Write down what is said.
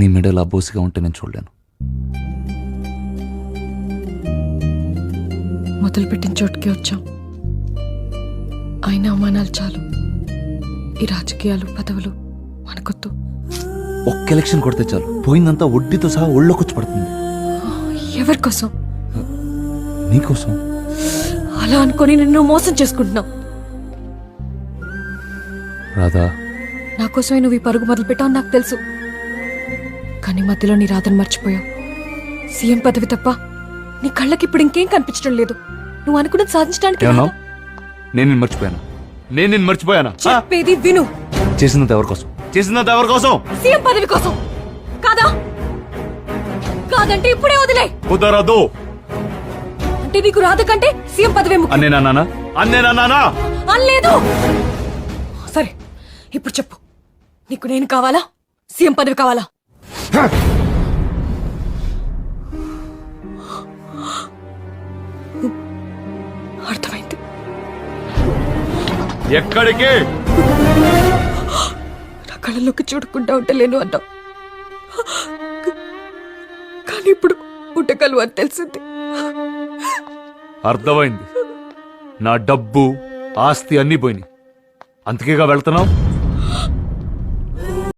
నీ మెడలో బోసిగా ఉంటే నేను చూడలేను. మొదలుపెట్టిన చోటుకే వచ్చాం. అయినా అవమానాలు చాలు. ఈ రాజకీయాలు పదవులు మనకొద్దు. ఒక్క ఎలక్షన్ కొడితే చాలు, పోయిందంతా వడ్డీతో సహా ఒళ్ళోకొచ్చి పడుతుంది. ఎవరి కోసం? నీకోసం. అలా అనుకొని నిన్ను మోసం చేసుకుంటున్నావు. రాధా, నా కోసమే నువ్వు ఈ పరుగు మొదలు పెట్టావు నాకు తెలుసు. కానీ మధ్యలో నీ రాధను మర్చిపోయావు. సీఎం పదవి తప్ప నీ కళ్ళకి ఇప్పుడు ఇంకేం కనిపించడం లేదు. నువ్వు అనుకున్నది సాధించడానికి నేను నిన్ను మర్చిపోయానా? చెప్పేది విను. చేసినంత ఎవరి కోసం? సీఎం పదవి కోసం కాదా? కాదంటే ఇప్పుడే వదిలే. కుదరదు. అంటే నీకు రాధ కంటే సీఎం పదవి అనలేదు. సరే, ఇప్పుడు చెప్పు. నీకు నేను కావాలా, సీఎం పదవి కావాలా? అర్థమైంది. ఎక్కడికి? నా కళ్ళలోకి చూడకుండా ఉండలేను అన్నావు. కానీ ఇప్పుడు ఉండగలవు అని తెలిసింది. అర్థమైంది. నా డబ్బు ఆస్తి అన్నీ పోయినాయి, అందుకేగా వెళ్తున్నావు.